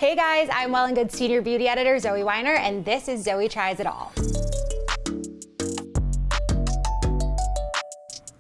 Hey guys, I'm Well+Good Senior Beauty Editor Zoë Weiner, and this is Zoë Tries It All.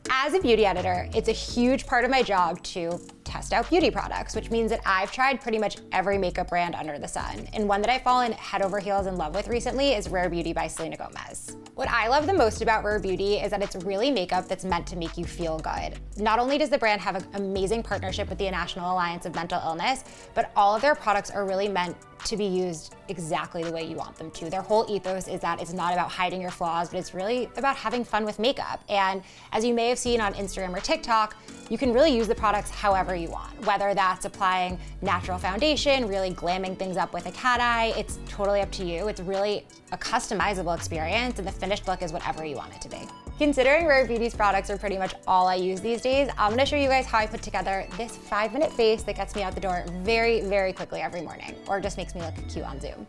As a beauty editor, it's a huge part of my job to test out beauty products, which means that I've tried pretty much every makeup brand under the sun. And one that I've fallen head over heels in love with recently is Rare Beauty by Selena Gomez. What I love the most about Rare Beauty is that it's really makeup that's meant to make you feel good. Not only does the brand have an amazing partnership with the National Alliance of Mental Illness, but all of their products are really meant to be used exactly the way you want them to. Their whole ethos is that it's not about hiding your flaws, but it's really about having fun with makeup. And as you may have seen on Instagram or TikTok, you can really use the products however you want, whether that's applying natural foundation, really glamming things up with a cat eye. It's totally up to you. It's really a customizable experience, and the finished look is whatever you want it to be. Considering Rare Beauty's products are pretty much all I use these days, I'm gonna show you guys how I put together this 5-minute face that gets me out the door very, very quickly every morning, or just makes me look cute on Zoom.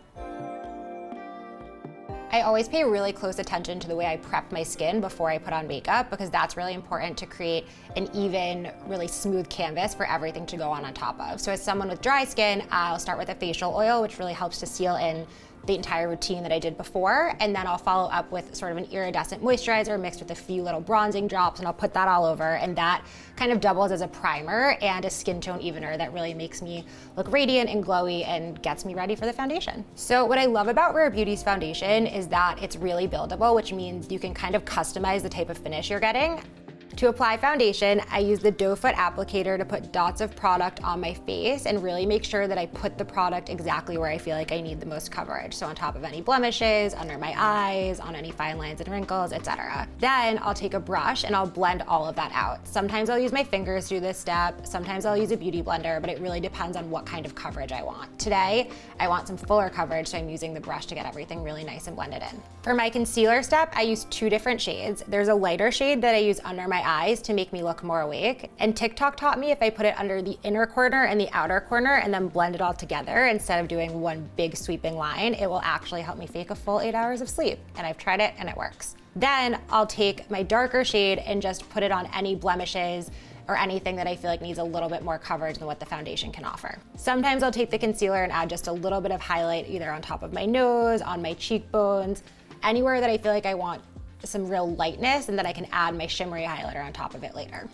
I always pay really close attention to the way I prep my skin before I put on makeup, because that's really important to create an even, really smooth canvas for everything to go on top of. So as someone with dry skin, I'll start with a facial oil, which really helps to seal in the entire routine that I did before, and then I'll follow up with sort of an iridescent moisturizer mixed with a few little bronzing drops, and I'll put that all over, and that kind of doubles as a primer and a skin tone evener that really makes me look radiant and glowy and gets me ready for the foundation. So what I love about Rare Beauty's foundation is that it's really buildable, which means you can kind of customize the type of finish you're getting. To apply foundation, I use the doe foot applicator to put dots of product on my face and really make sure that I put the product exactly where I feel like I need the most coverage. So on top of any blemishes, under my eyes, on any fine lines and wrinkles, etc. Then I'll take a brush and I'll blend all of that out. Sometimes I'll use my fingers to do this step, sometimes I'll use a beauty blender, but it really depends on what kind of coverage I want. Today, I want some fuller coverage, so I'm using the brush to get everything really nice and blended in. For my concealer step, I use 2 different shades. There's a lighter shade that I use under my eyes to make me look more awake. And TikTok taught me if I put it under the inner corner and the outer corner and then blend it all together instead of doing one big sweeping line, it will actually help me fake a full 8 hours of sleep. And I've tried it and it works. Then I'll take my darker shade and just put it on any blemishes or anything that I feel like needs a little bit more coverage than what the foundation can offer. Sometimes I'll take the concealer and add just a little bit of highlight either on top of my nose, on my cheekbones, anywhere that I feel like I want some real lightness, and then I can add my shimmery highlighter on top of it later.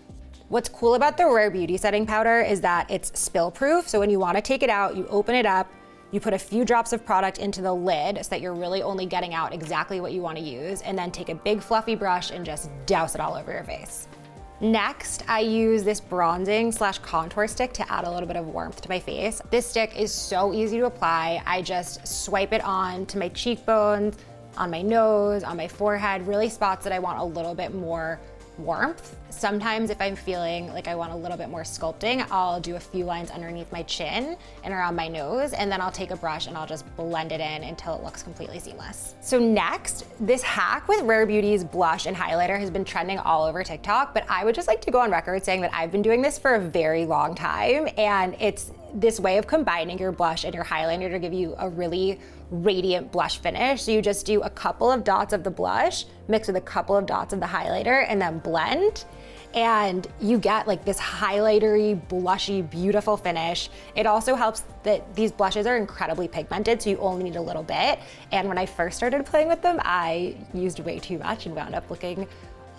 What's cool about the Rare Beauty setting powder is that it's spill proof, so when you want to take it out, you open it up, you put a few drops of product into the lid so that you're really only getting out exactly what you want to use, and then take a big fluffy brush and just douse it all over your face. Next, I use this bronzing / contour stick to add a little bit of warmth to my face. This stick is so easy to apply. I just swipe it on to my cheekbones, on my nose, on my forehead, really spots that I want a little bit more warmth. Sometimes if I'm feeling like I want a little bit more sculpting, I'll do a few lines underneath my chin and around my nose, and then I'll take a brush and I'll just blend it in until it looks completely seamless. So next, this hack with Rare Beauty's blush and highlighter has been trending all over TikTok, but I would just like to go on record saying that I've been doing this for a very long time, and it's this way of combining your blush and your highlighter to give you a really radiant blush finish. So you just do a couple of dots of the blush mixed with a couple of dots of the highlighter and then blend, and you get like this highlightery, blushy, beautiful finish. It also helps that these blushes are incredibly pigmented, so you only need a little bit. And when I first started playing with them, I used way too much and wound up looking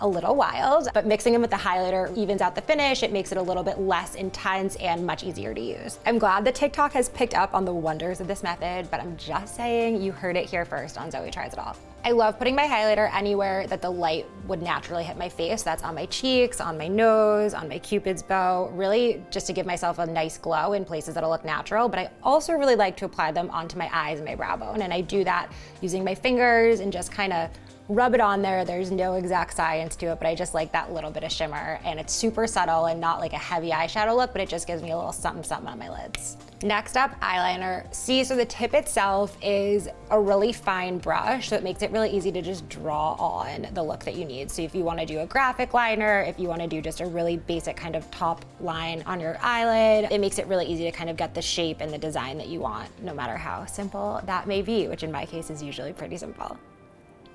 a little wild, but mixing them with the highlighter evens out the finish. It makes it a little bit less intense and much easier to use. I'm glad that TikTok has picked up on the wonders of this method, but I'm just saying you heard it here first on Zoë Tries It All. I love putting my highlighter anywhere that the light would naturally hit my face. That's on my cheeks, on my nose, on my Cupid's bow, really just to give myself a nice glow in places that'll look natural. But I also really like to apply them onto my eyes and my brow bone. And I do that using my fingers and just kind of rub it on there. There's no exact science to it, but I just like that little bit of shimmer, and it's super subtle and not like a heavy eyeshadow look, but it just gives me a little something something on my lids. Next up, eyeliner. See, so the tip itself is a really fine brush, so it makes it really easy to just draw on the look that you need. So if you want to do a graphic liner, if you want to do just a really basic kind of top line on your eyelid, it makes it really easy to kind of get the shape and the design that you want, no matter how simple that may be, which in my case is usually pretty simple.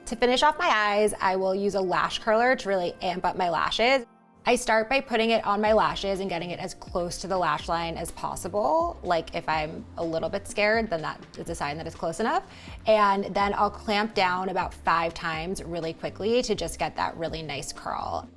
To finish off my eyes, I will use a lash curler to really amp up my lashes. I start by putting it on my lashes and getting it as close to the lash line as possible. Like if I'm a little bit scared, then that is a sign that it's close enough. And then I'll clamp down about 5 times really quickly to just get that really nice curl.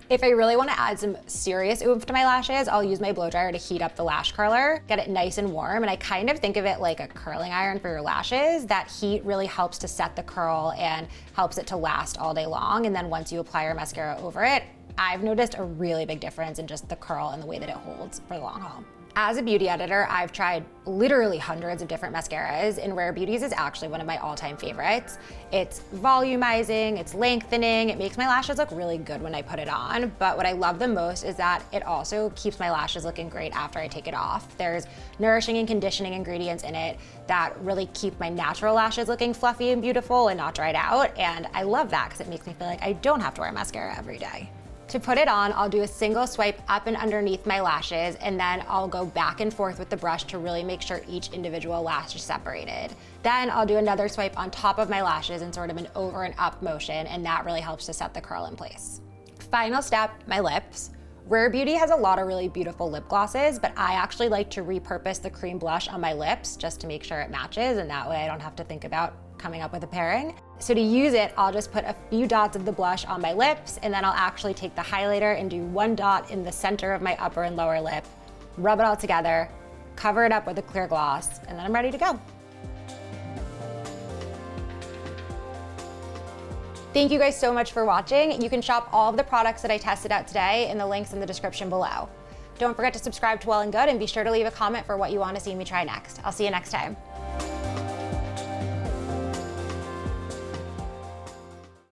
If I really want to add some serious oomph to my lashes, I'll use my blow dryer to heat up the lash curler, get it nice and warm, and I kind of think of it like a curling iron for your lashes. That heat really helps to set the curl and helps it to last all day long, and then once you apply your mascara over it, I've noticed a really big difference in just the curl and the way that it holds for the long haul. As a beauty editor, I've tried literally hundreds of different mascaras, and Rare Beauty's is actually one of my all-time favorites. It's volumizing, it's lengthening, it makes my lashes look really good when I put it on, but what I love the most is that it also keeps my lashes looking great after I take it off. There's nourishing and conditioning ingredients in it that really keep my natural lashes looking fluffy and beautiful and not dried out, and I love that because it makes me feel like I don't have to wear mascara every day. To put it on, I'll do a single swipe up and underneath my lashes, and then I'll go back and forth with the brush to really make sure each individual lash is separated. Then I'll do another swipe on top of my lashes in sort of an over and up motion, and that really helps to set the curl in place. Final step, my lips. Rare Beauty has a lot of really beautiful lip glosses, but I actually like to repurpose the cream blush on my lips just to make sure it matches, and that way I don't have to think about coming up with a pairing. So to use it, I'll just put a few dots of the blush on my lips, and then I'll actually take the highlighter and do 1 dot in the center of my upper and lower lip, rub it all together, cover it up with a clear gloss, and then I'm ready to go. Thank you guys so much for watching. You can shop all of the products that I tested out today in the links in the description below. Don't forget to subscribe to Well+Good and be sure to leave a comment for what you want to see me try next. I'll see you next time.